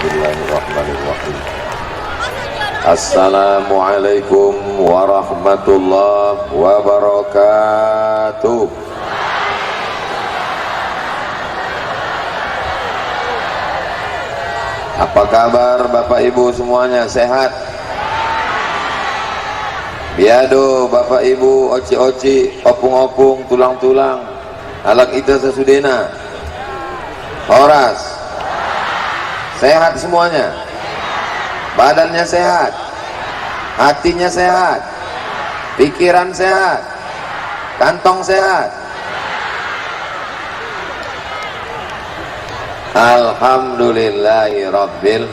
Bismillahirrahmanirrahim. Assalamualaikum warahmatullahi wabarakatuh. Apa kabar Bapak Ibu semuanya, sehat? Biado Bapak Ibu, oci-oci, opung-opung, tulang-tulang, alak ita sesudena, horas, sehat semuanya? Badannya sehat, hatinya sehat, pikiran sehat, kantong sehat. Alhamdulillahirabbil.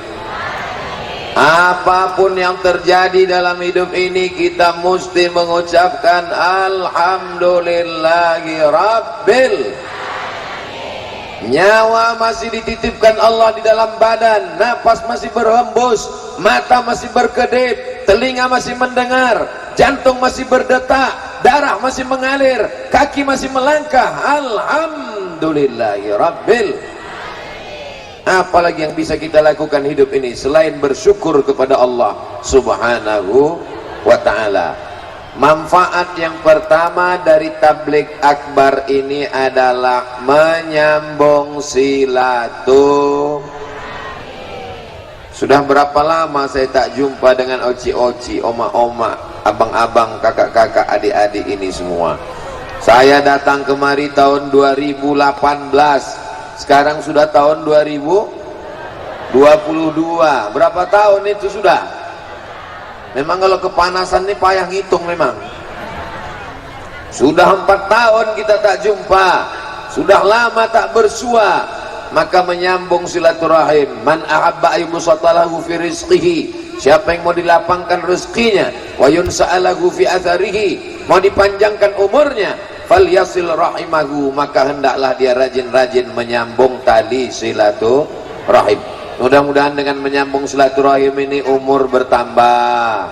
Apapun yang terjadi dalam hidup ini, kita mesti mengucapkan alhamdulillahirabbil. Nyawa masih dititipkan Allah di dalam badan, napas masih berhembus, mata masih berkedip, telinga masih mendengar, jantung masih berdetak, darah masih mengalir, kaki masih melangkah. Alhamdulillahirabbil. Apalagi yang bisa kita lakukan hidup ini selain bersyukur kepada Allah Subhanahu wa ta'ala. Manfaat yang pertama dari tabligh akbar ini adalah menyambung silaturahim. Sudah berapa lama saya tak jumpa dengan oci-oci, oma-oma, abang-abang, kakak-kakak, adik-adik ini semua. Saya datang kemari tahun 2018, sekarang sudah tahun 2022. Berapa tahun itu sudah? Memang kalau kepanasan ini payah ngitung memang. Sudah 4 tahun kita tak jumpa, sudah lama tak bersua. Maka menyambung silaturahim. Man ahabba ayyubsatalahu fi rizqihi, siapa yang mau dilapangkan rezekinya, wa yunsa'alahu fi atharihi, mau dipanjangkan umurnya, falyasil rahimahu, maka hendaklah dia rajin-rajin menyambung tali silaturahim. Mudah-mudahan dengan menyambung silaturahim ini umur bertambah,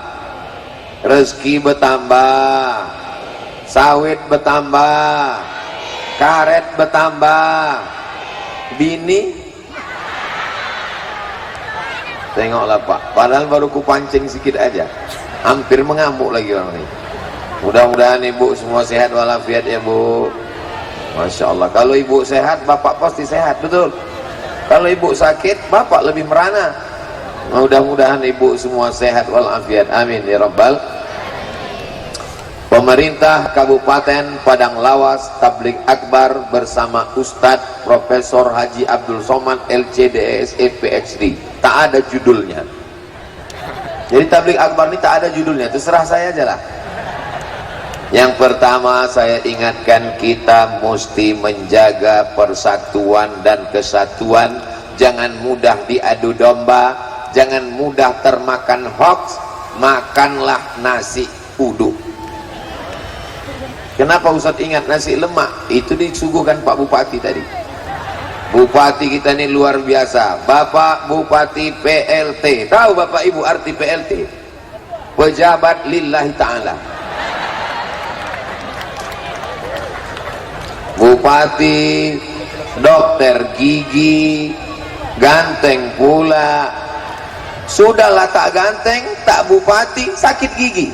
rezeki bertambah, sawit bertambah, karet bertambah, bini tengoklah Pak, padahal baru kupancing sedikit aja, hampir mengamuk lagi orang ini. Mudah-mudahan ibu semua sehat walafiat ya Bu. Masya Allah, kalau ibu sehat bapak pasti sehat, betul. Kalau ibu sakit, bapak lebih merana. Mudah-mudahan ibu semua sehat walafiat. Amin ya rabbal. Pemerintah Kabupaten Padang Lawas tabligh akbar bersama Ustadz Profesor Haji Abdul Somad LCDSE PhD. Tak ada judulnya. Jadi tabligh akbar ini tak ada judulnya, terserah saya aja lah. Yang pertama saya ingatkan, kita mesti menjaga persatuan dan kesatuan. Jangan mudah diadu domba, jangan mudah termakan hoax. Makanlah nasi uduk. Kenapa Ustaz ingat nasi lemak? Itu disuguhkan Pak Bupati tadi. Bupati kita ini luar biasa, Bapak Bupati PLT. Tahu Bapak Ibu arti PLT? Pejabat lillahi ta'ala. Bupati, dokter gigi, ganteng pula. Sudahlah tak ganteng, tak bupati, sakit gigi,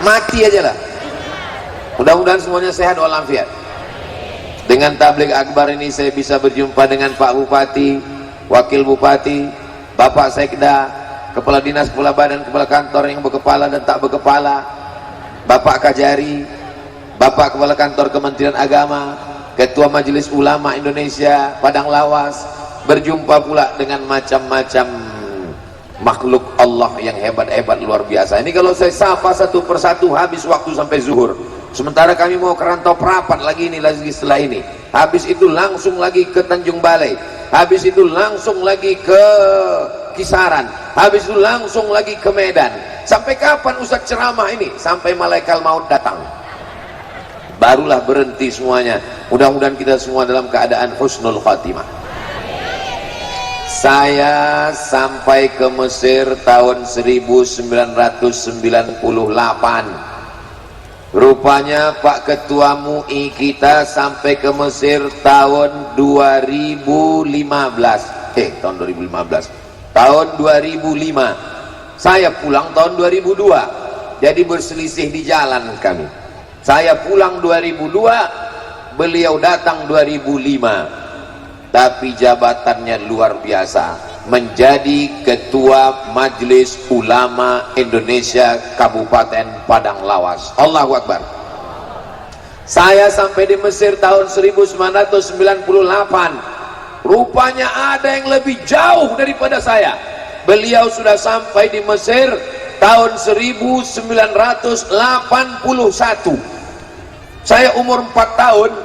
mati aja lah. Mudah-mudahan semuanya sehat walafiat. Dengan tabligh akbar ini saya bisa berjumpa dengan Pak Bupati, Wakil Bupati, Bapak Sekda, Kepala Dinas, Kepala Badan, Kepala Kantor yang berkepala dan tak berkepala, Bapak Kajari, Bapak Kepala Kantor Kementerian Agama, Ketua Majelis Ulama Indonesia Padang Lawas, berjumpa pula dengan macam-macam makhluk Allah yang hebat-hebat luar biasa. Ini kalau saya sapa satu persatu habis waktu sampai zuhur. Sementara kami mau ke Rantau Prapat lagi ini, lagi setelah ini. Habis itu langsung lagi ke Tanjung Balai. Habis itu langsung lagi ke Kisaran. Habis itu langsung lagi ke Medan. Sampai kapan Ustaz ceramah ini? Sampai malaikat maut datang. Barulah berhenti semuanya. Mudah-mudahan kita semua dalam keadaan husnul khatimah. Saya sampai ke Mesir tahun 1998. Rupanya Pak Ketua MUI kita sampai ke Mesir tahun 2015. tahun 2015, tahun 2005 saya pulang tahun 2002, jadi berselisih di jalan kami. Saya pulang 2002, beliau datang 2005, tapi jabatannya luar biasa, menjadi Ketua Majelis Ulama Indonesia Kabupaten Padang Lawas. Allahu Akbar. Saya sampai di Mesir tahun 1998, rupanya ada yang lebih jauh daripada saya. Beliau sudah sampai di Mesir tahun 1981. Saya umur 4 tahun,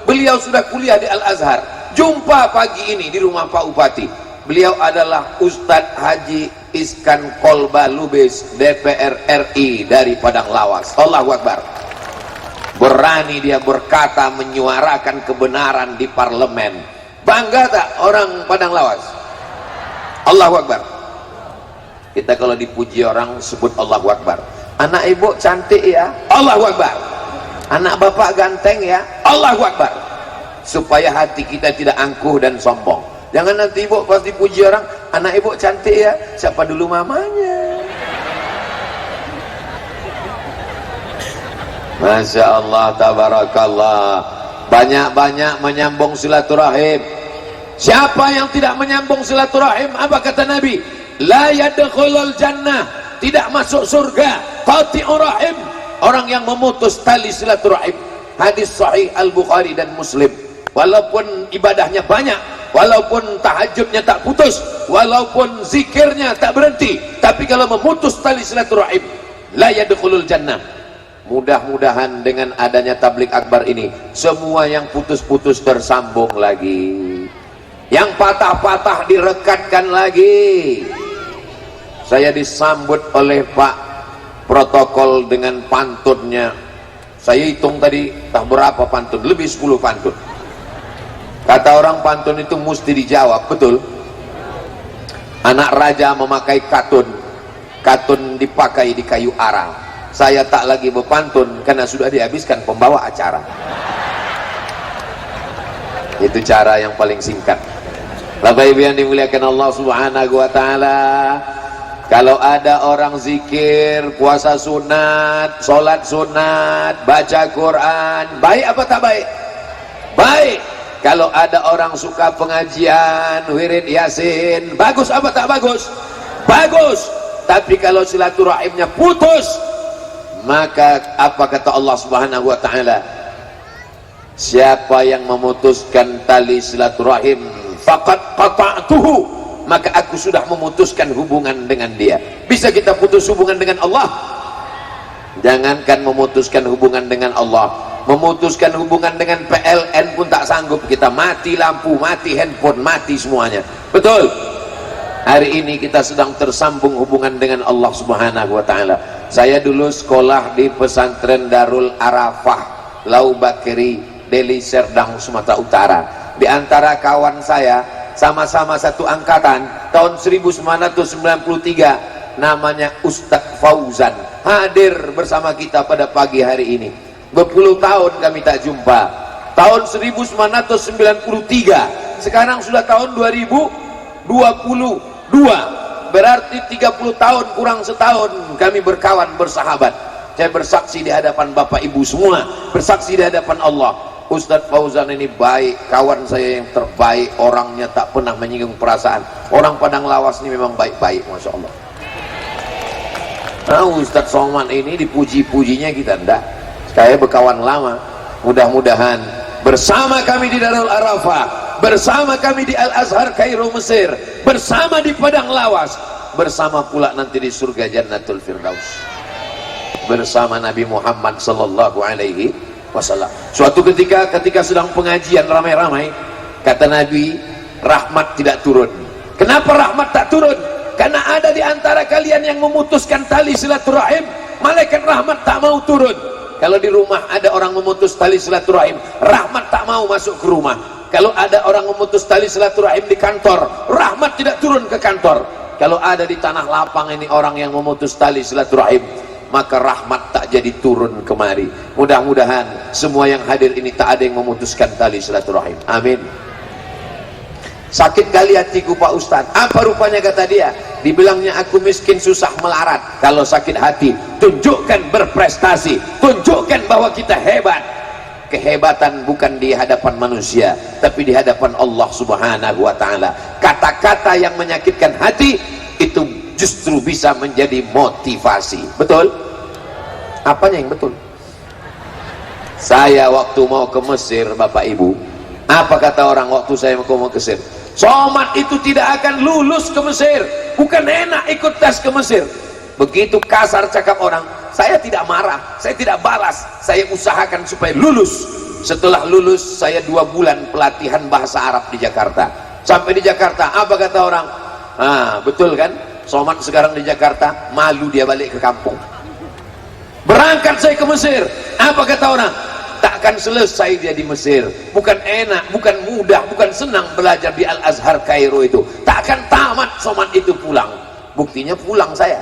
beliau sudah kuliah di Al-Azhar. Jumpa pagi ini di rumah Pak Bupati. Beliau adalah Ustadz Haji Iskan Kolba Lubis, DPR RI dari Padang Lawas. Allahu Akbar. Berani dia berkata, menyuarakan kebenaran di parlemen. Bangga tak orang Padang Lawas? Allahu Akbar. Kita kalau dipuji orang sebut Allahu Akbar. Anak ibu cantik ya, Allahu Akbar. Anak bapak ganteng ya, Allahu Akbar. Supaya hati kita tidak angkuh dan sombong. Jangan nanti ibu pas dipuji orang, anak ibu cantik ya, siapa dulu mamanya? Masya Allah, tabarakallah. Banyak-banyak menyambung silaturahim. Siapa yang tidak menyambung silaturahim, apa kata Nabi? La yadkhulul jannah, tidak masuk surga. Qati'ur rahim, orang yang memutus tali silaturahim. Hadis sahih Al-Bukhari dan Muslim. Walaupun ibadahnya banyak, walaupun tahajudnya tak putus, walaupun zikirnya tak berhenti, tapi kalau memutus tali silaturahim, la yadkhulul jannah. Mudah-mudahan dengan adanya tablik akbar ini, semua yang putus-putus tersambung lagi, yang patah-patah direkatkan lagi. Saya disambut oleh Pak protokol dengan pantunnya. Saya hitung tadi tak berapa pantun, lebih 10 pantun. Kata orang pantun itu mesti dijawab, betul? Anak raja memakai katun, katun dipakai di kayu arang. Saya tak lagi berpantun karena sudah dihabiskan pembawa acara. Itu cara yang paling singkat. Bapak Ibu yang dimuliakan Allah Subhanahu wa taala, kalau ada orang zikir, puasa sunat, sholat sunat, baca Quran, baik apa tak baik? Baik. Kalau ada orang suka pengajian, wirid yasin, bagus apa tak bagus? Bagus. Tapi kalau silaturahimnya putus, maka apa kata Allah Subhanahu wa taala? Siapa yang memutuskan tali silaturahim, faqad qata'tuhu, maka aku sudah memutuskan hubungan dengan dia. Bisa kita putus hubungan dengan Allah? Jangankan memutuskan hubungan dengan Allah, memutuskan hubungan dengan PLN pun tak sanggup kita. Mati lampu, mati handphone, mati semuanya. Betul? Hari ini kita sedang tersambung hubungan dengan Allah Subhanahu wa taala. Saya dulu sekolah di pesantren Darul Arafah, Lau Bakri, Deli Serdang, Sumatera Utara. Di antara kawan saya, sama-sama satu angkatan, tahun 1993, namanya Ustadz Fauzan, hadir bersama kita pada pagi hari ini. Berpuluh tahun kami tak jumpa. Tahun 1993, sekarang sudah tahun 2022, berarti 30 tahun kurang setahun kami berkawan bersahabat. Saya bersaksi di hadapan Bapak Ibu semua, bersaksi di hadapan Allah, Ustadz Fauzan ini baik, kawan saya yang terbaik, orangnya tak pernah menyinggung perasaan. Orang Padang Lawas ini memang baik-baik, Masya Allah. Nah, Ustadz Somad ini dipuji-pujinya kita enggak. Saya berkawan lama. Mudah-mudahan bersama kami di Darul Arafah, bersama kami di Al-Azhar Kairo Mesir, bersama di Padang Lawas, bersama pula nanti di surga Jannatul Firdaus bersama Nabi Muhammad sallallahu alaihi wasallam. Suatu ketika sedang pengajian ramai-ramai, kata Nabi, rahmat tidak turun. Kenapa rahmat tak turun? Karena ada di antara kalian yang memutuskan tali silaturahim, malaikat rahmat tak mau turun. Kalau di rumah ada orang memutus tali silaturahim, rahmat tak mau masuk ke rumah. Kalau ada orang memutus tali silaturahim di kantor, rahmat tidak turun ke kantor. Kalau ada di tanah lapang ini orang yang memutus tali silaturahim, maka rahmat tak jadi turun kemari. Mudah-mudahan semua yang hadir ini tak ada yang memutuskan tali silaturahim. Amin. Sakit kali hatiku Pak Ustadz. Apa rupanya kata dia? Dibilangnya aku miskin susah melarat. Kalau sakit hati, tunjukkan berprestasi, tunjukkan bahwa kita hebat. Kehebatan bukan di hadapan manusia, tapi di hadapan Allah Subhanahu wa ta'ala. Kata-kata yang menyakitkan hati itu justru bisa menjadi motivasi. Betul? Apanya yang betul? Saya waktu mau ke Mesir, Bapak Ibu, apa kata orang waktu saya mau ke Mesir? Somad itu tidak akan lulus ke Mesir, bukan enak ikut tes ke Mesir. Begitu kasar cakap orang, saya tidak marah, saya tidak balas, saya usahakan supaya lulus. Setelah lulus, saya 2 bulan pelatihan bahasa Arab di Jakarta. Sampai di Jakarta, apa kata orang? Betul kan, Somad sekarang di Jakarta, malu dia balik ke kampung. Berangkat saya ke Mesir, apa kata orang? Takkan selesai dia di Mesir, bukan enak, bukan mudah, bukan senang belajar di Al-Azhar Kairo itu, takkan tamat Somad itu pulang. Buktinya pulang saya,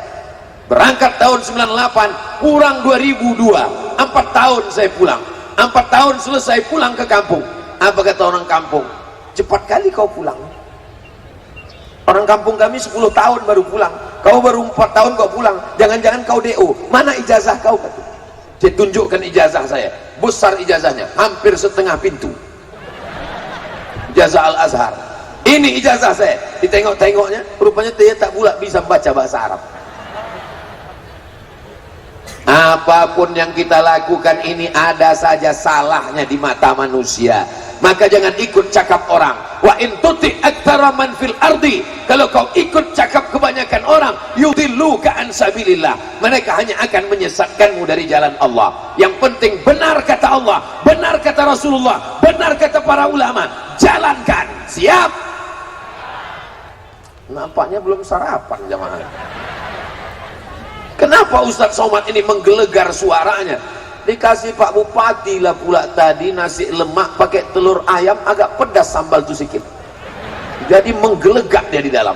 berangkat tahun 98, pulang 2002, 4 tahun saya pulang, 4 tahun selesai pulang ke kampung. Apa kata orang kampung? Cepat kali kau pulang. Orang kampung kami 10 tahun baru pulang, kau baru 4 tahun kau pulang, jangan-jangan kau DO, mana ijazah kau? Kata. Saya tunjukkan ijazah saya, besar ijazahnya, hampir setengah pintu, ijazah Al-Azhar. Ini ijazah saya, ditengok-tengoknya, rupanya dia tak pula bisa baca bahasa Arab. Apapun yang kita lakukan ini ada saja salahnya di mata manusia. Maka jangan ikut cakap orang. Wa in tuti aktsara man fil ardi, kalau kau ikut cakap kebanyakan orang, yudilluka an sabilillah, mereka hanya akan menyesatkanmu dari jalan Allah. Yang penting benar kata Allah, benar kata Rasulullah, benar kata para ulama, jalankan. Siap? Nampaknya belum sarapan jamaah. Kenapa Ustadz Somad ini menggelegar suaranya? Dikasih Pak Bupati lah pula tadi nasi lemak pakai telur ayam, agak pedas sambal itu sedikit, jadi menggelegak dia di dalam.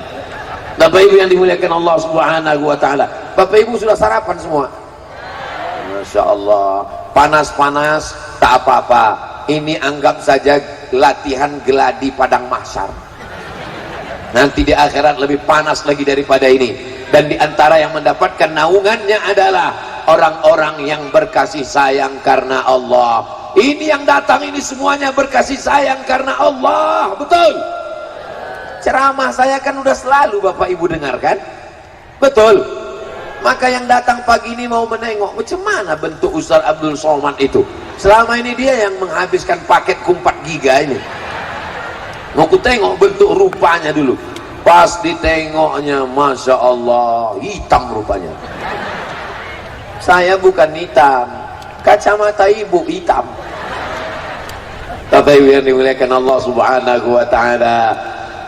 Bapak Ibu yang dimuliakan Allah Subhanahu wa ta'ala, Bapak Ibu sudah sarapan semua? Masya Allah. Panas-panas tak apa-apa, ini anggap saja latihan geladi padang mahsyar. Nanti di akhirat lebih panas lagi daripada ini. Dan diantara yang mendapatkan naungannya adalah orang-orang yang berkasih sayang karena Allah. Ini yang datang ini semuanya berkasih sayang karena Allah. Betul? Ceramah saya kan udah selalu Bapak Ibu dengarkan. Betul? Maka yang datang pagi ini mau menengok macam mana bentuk Ustaz Abdul Somad itu. Selama ini dia yang menghabiskan paket 4 giga ini. Mau ku tengok bentuk rupanya dulu. Pas ditengoknya, Masya Allah, hitam rupanya. Saya bukan hitam, kacamata ibu hitam. Bapak Ibu yang dimuliakan Allah Subhanahu wa ta'ala,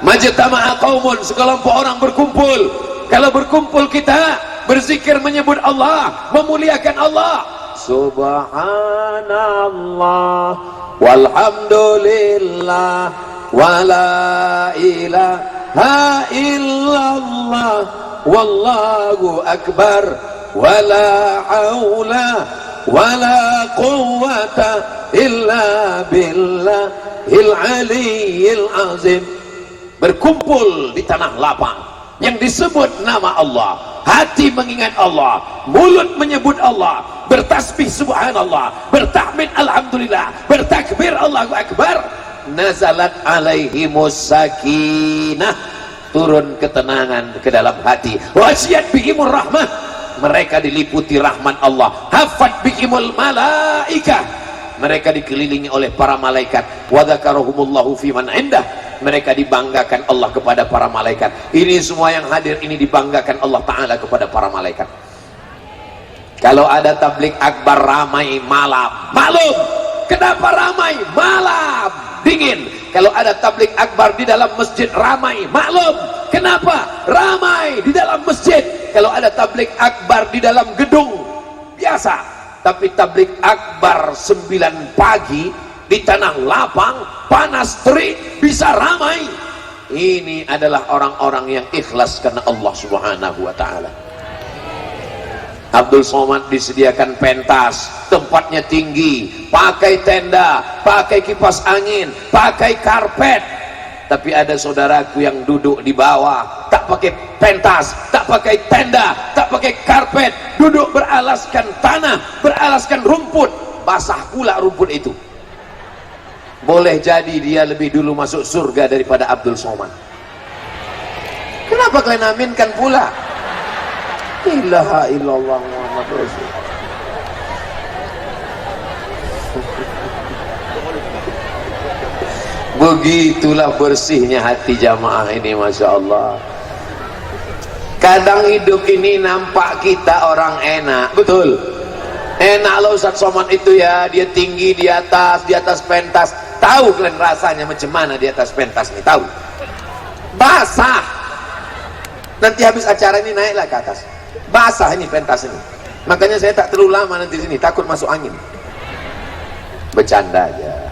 majtama'a qaumun, sekelompok orang berkumpul. Kalau berkumpul kita berzikir menyebut Allah, memuliakan Allah. Subhanallah walhamdulillah wala ilaha illallah wallahu akbar wala haula wala quwwata illa billahil aliyyil azim. Berkumpul di tanah lapang yang disebut nama Allah, hati mengingat Allah, mulut menyebut Allah, bertasbih subhanallah, bertahmid alhamdulillah, bertakbir Allahu akbar. Nazalat alaihimus sakinah, turun ketenangan ke dalam hati. Wasiyat bihimur rahmah, mereka diliputi rahmat Allah. Hafat bihimul malaikah, mereka dikelilingi oleh para malaikat. Wa dzakarahumullahu fiman indah, mereka dibanggakan Allah kepada para malaikat. Ini semua yang hadir ini dibanggakan Allah Ta'ala kepada para malaikat. Kalau ada tablik akbar ramai malam, maklum kenapa ramai? Malam dingin. Kalau ada tablik akbar di dalam masjid ramai, maklum kenapa? Ramai di dalam masjid. Kalau ada tablik akbar di dalam gedung biasa, tapi tablik akbar 9 pagi di tanah lapang panas terik bisa ramai. Ini adalah orang-orang yang ikhlas karena Allah Subhanahu wa ta'ala. Abdul Somad disediakan pentas, tempatnya tinggi, pakai tenda, pakai kipas angin, pakai karpet. Tapi ada saudaraku yang duduk di bawah, tak pakai pentas, tak pakai tenda, tak pakai karpet, duduk beralaskan tanah, beralaskan rumput, basah pula rumput itu. Boleh jadi dia lebih dulu masuk surga daripada Abdul Somad. Kenapa kalian aminkan pula? La ilaha illallah Muhammad Rasul. Begitulah bersihnya hati jamaah ini, Masya Allah. Kadang hidup ini nampak kita orang enak, betul. Enak loh Ustaz Somad itu ya, dia tinggi di atas pentas. Tahu kalian rasanya macam mana di atas pentas nih? Tahu? Basah. Nanti habis acara ini naiklah ke atas. Basah ini pentas ini. Makanya saya tak terlalu lama nanti sini, takut masuk angin. Bercanda aja.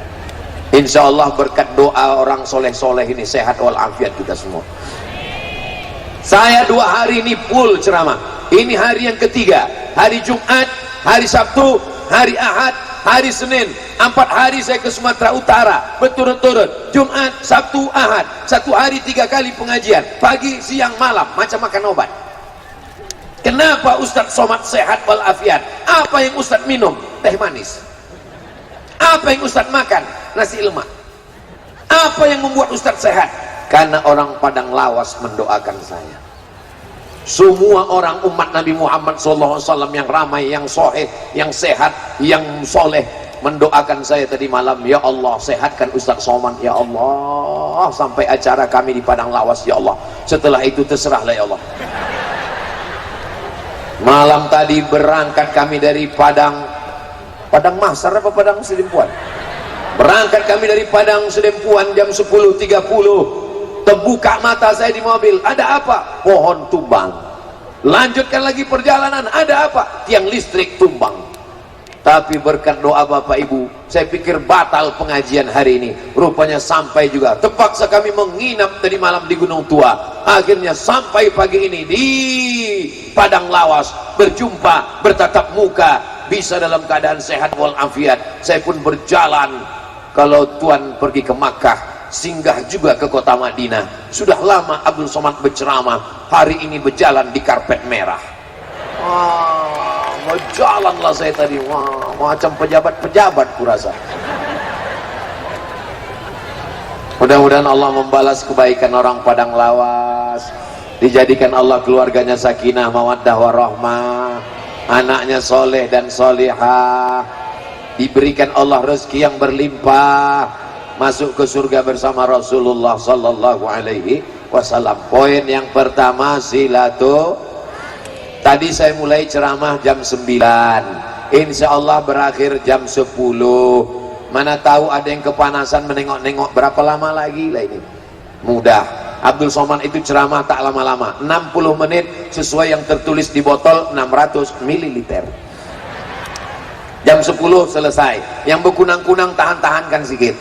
Insya Allah berkat doa orang soleh-soleh ini sehat walafiat kita semua. Saya 2 hari ini full ceramah. Ini hari yang ketiga. Hari Jumat, hari Sabtu, hari Ahad, hari Senin. 4 hari saya ke Sumatera Utara berturut-turut. Jumat, Sabtu, Ahad. 1 hari 3 kali pengajian. Pagi, siang, malam. Macam makan obat. Kenapa Ustadz Somad sehat walafiat? Apa yang Ustadz minum? Teh manis. Apa yang Ustadz makan? Nasi lemak. Apa yang membuat Ustadz sehat? Karena orang Padang Lawas mendoakan saya. Semua orang umat Nabi Muhammad SAW yang ramai, yang soheh, yang sehat, yang soleh mendoakan saya tadi malam. Ya Allah, sehatkan Ustadz Somad, ya Allah, sampai acara kami di Padang Lawas, ya Allah. Setelah itu terserahlah, ya Allah. Malam tadi berangkat kami dari Padang Mahsar apa Padang Sedempuan? Berangkat kami dari Padang Sedempuan jam 10.30. Terbuka mata saya di mobil, ada apa? Pohon tumbang. Lanjutkan lagi perjalanan, ada apa? Tiang listrik tumbang. Tapi berkat doa Bapak Ibu, saya pikir batal pengajian hari ini. Rupanya sampai juga. Terpaksa kami menginap tadi malam di Gunung Tua. Akhirnya sampai pagi ini di Padang Lawas, berjumpa, bertatap muka, bisa dalam keadaan sehat walafiat. Saya pun berjalan. Kalau Tuhan pergi ke Makkah, singgah juga ke kota Madinah. Sudah lama Abdul Somad berceramah, hari ini berjalan di karpet merah. Mau jalanlah saya tadi, macam pejabat-pejabat kurasa. Mudah-mudahan Allah membalas kebaikan orang Padang Lawas, dijadikan Allah keluarganya sakinah, mawaddah, warahmah, anaknya soleh dan solihah, diberikan Allah rezeki yang berlimpah, masuk ke surga bersama Rasulullah sallallahu alaihi wasallam. Poin yang pertama, tadi saya mulai ceramah jam 9, insya Allah berakhir jam 10. Mana tahu ada yang kepanasan menengok-nengok berapa lama lagi lah ini. Mudah. Abdul Somad itu ceramah tak lama-lama, 60 menit sesuai yang tertulis di botol, 600 ml. Jam 10 selesai. Yang berkunang-kunang tahan-tahankan sedikit.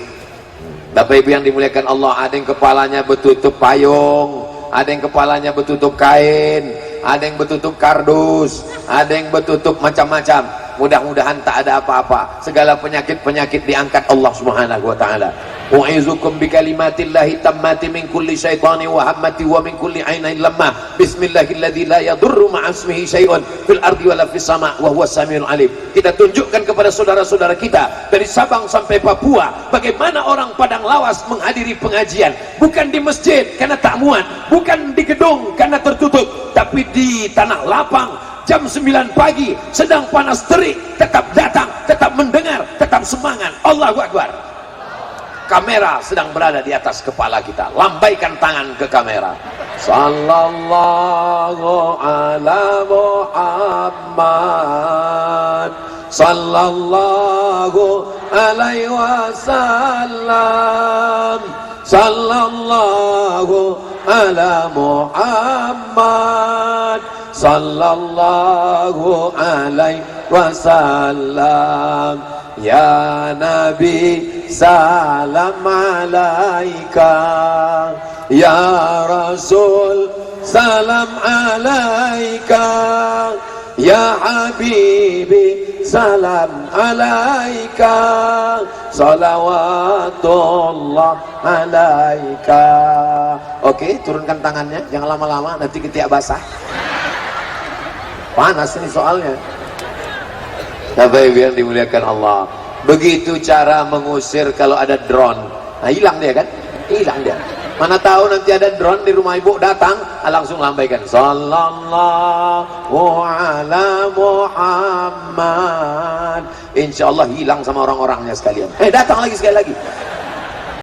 Bapak Ibu yang dimuliakan Allah, ada yang kepalanya bertutup payung, ada yang kepalanya bertutup kain, ada yang bertutup kardus, ada yang bertutup macam-macam. Mudah-mudahan tak ada apa-apa. Segala penyakit-penyakit diangkat Allah Subhanahu wa taala. U'izukum bikalimatillahi tammati min kulli syaitani wa hammati wa min kulli ainin lamma. Bismillahilladzi la yadurru ma'asmihi syai'un fil ardi wala fis sama' wa huwas samiul alim. Kita tunjukkan kepada saudara-saudara kita dari Sabang sampai Papua bagaimana orang Padang Lawas menghadiri pengajian, bukan di masjid karena tak muat, bukan di gedung karena tertutup, tapi di tanah lapang. Jam 9 pagi, sedang panas terik, tetap datang, tetap mendengar, tetap semangat. Allahu Akbar. Kamera sedang berada di atas kepala kita. Lambaikan tangan ke kamera. Sallallahu ala Muhammad, sallallahu alaihi wasallam, sallallahu ala Muhammad, sallallahu alaihi wasallam. Ya Nabi, salam alaika. Ya Rasul, salam alaika. Ya Habibi, salam alaika, salawatullah alaika. Oke, turunkan tangannya, jangan lama-lama, nanti ketiak basah. Panas ini soalnya. Bapak Ibu yang dimuliakan Allah, begitu cara mengusir kalau ada drone. Nah, hilang dia kan? Hilang dia. Mana tahu nanti ada drone di rumah ibu datang, langsung lambaikan sallallahu ala Muhammad. Insya Allah hilang sama orang-orangnya sekalian. Datang lagi sekali lagi.